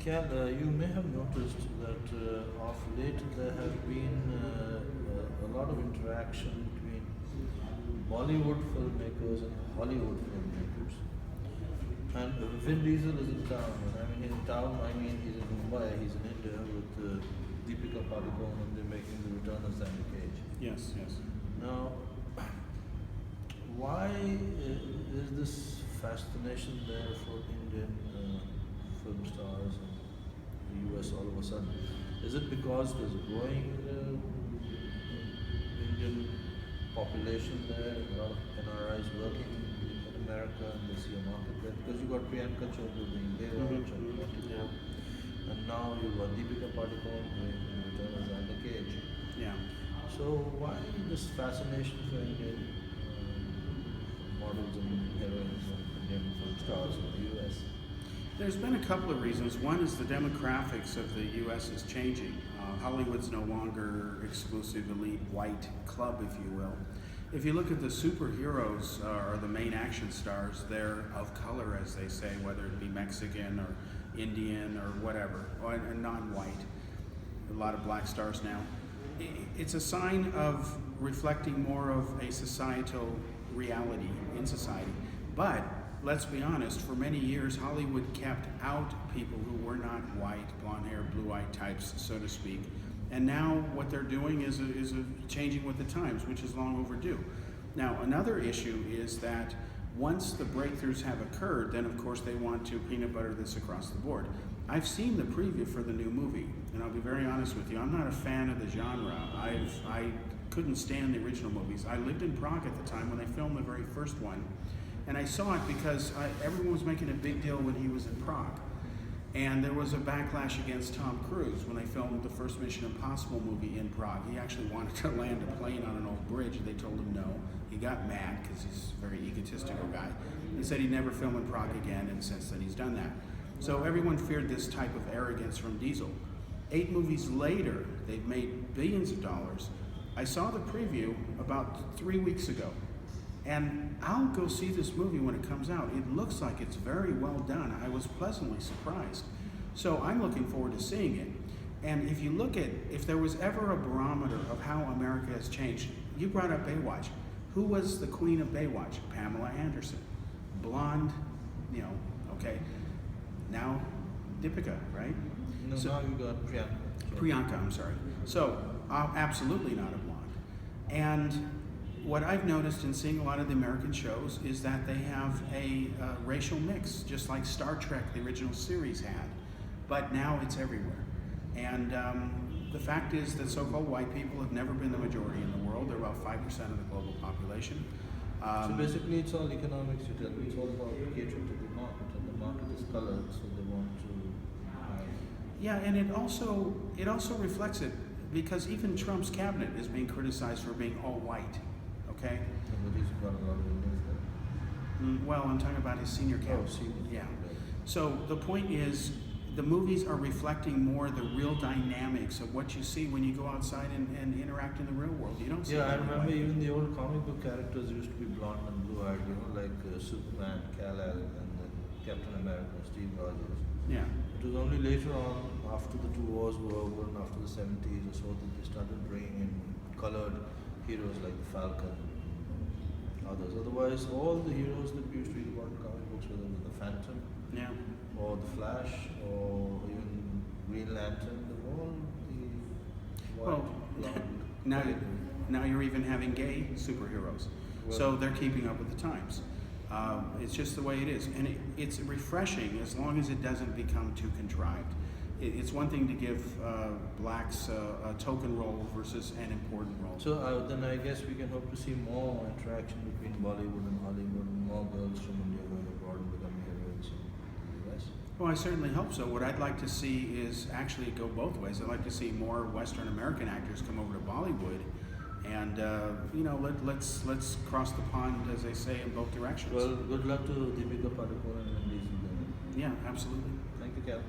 Cal, you may have noticed that of late there have been a lot of interaction between Bollywood filmmakers and Hollywood filmmakers. And Vin Diesel is in town. And I mean, in town, I mean, he's in Mumbai, he's in India with Deepika Padukone, and they're making the return of Sandy Cage. Yes, yes. Now, why is this fascination there for Indian film stars in the US all of a sudden? Is it because there's a growing Indian population there, a lot of NRIs working in America, and they see a market there? Because you got Priyanka Chopra doing Baywatch Yeah. and now you've got Deepika Padukone doing Return of Xander Cage. Yeah. So why this fascination for Indian models and heroines and Indian film stars in the US? There's been a couple of reasons. One is the demographics of the U.S. is changing. Hollywood's no longer exclusive elite white club, if you will. If you look at the superheroes or the main action stars, they're of color, as they say, whether it be Mexican or Indian or whatever, or non-white. A lot of black stars now. It's a sign of reflecting more of a societal reality in society. But let's be honest, for many years, Hollywood kept out people who were not white, blonde-haired, blue-eyed types, so to speak. And now what they're doing is changing with the times, which is long overdue. Now, another issue is that once the breakthroughs have occurred, then of course they want to peanut butter this across the board. I've seen the preview for the new movie, and I'll be very honest with you, I'm not a fan of the genre. I couldn't stand the original movies. I lived in Prague at the time when they filmed the very first one, and I saw it because everyone was making a big deal when he was in Prague. And there was a backlash against Tom Cruise when they filmed the first Mission Impossible movie in Prague. He actually wanted to land a plane on an old bridge, and they told him no. He got mad because he's a very egotistical guy. He said he'd never film in Prague again, and since then he's done that. So everyone feared this type of arrogance from Diesel. 8 movies later, they've made billions of dollars. I saw the preview about 3 weeks ago. And I'll go see this movie when it comes out. It looks like it's very well done. I was pleasantly surprised. So I'm looking forward to seeing it. And if you look at, if there was ever a barometer of how America has changed, you brought up Baywatch. Who was the queen of Baywatch? Pamela Anderson. Blonde, okay. Now, Deepika, right? No, so, now you got Priyanka. Priyanka, I'm sorry. So, absolutely not a blonde. And what I've noticed in seeing a lot of the American shows is that they have a racial mix, just like Star Trek, the original series, had. But now it's everywhere. And the fact is that so-called white people have never been the majority in the world. They're about 5% of the global population. So basically it's all economics, you tell me. It's all about catering to the market, and the market is colored, so they want to... Yeah, and it also reflects it, because even Trump's cabinet is being criticized for being all white. Okay? But he's got a lot of Indians there. Well, I'm talking about his senior cabinet. Oh, senior. Yeah. So the point is, the movies are reflecting more the real dynamics of what you see when you go outside and interact in the real world. You don't see. Yeah, I remember even the old comic book characters used to be blonde and blue-eyed, like Superman, Kal-El, and then Captain America, Steve Rogers. Yeah. It was only later on, after the 2 wars were over and after the 70s or so, that they started bringing in colored heroes like the Falcon and others. Otherwise, all the heroes that we used to read about in comic books, whether it was the Phantom, Yeah. or the Flash, or even Green Lantern, they're all the white, Well, blonde. now you're even having gay superheroes. Well, So they're keeping up with the times. It's just the way it is. And it's refreshing as long as it doesn't become too contrived. It's one thing to give blacks a token role versus an important role. So then I guess we can hope to see more interaction between Bollywood and Hollywood, and more girls from India going abroad and becoming heroines in the US. Well, I certainly hope so. What I'd like to see is actually go both ways. I'd like to see more Western American actors come over to Bollywood, and let's cross the pond, as they say, in both directions. Well, good luck to Deepika Padukone and Vin Diesel then. Yeah, absolutely. Thank you, Cal.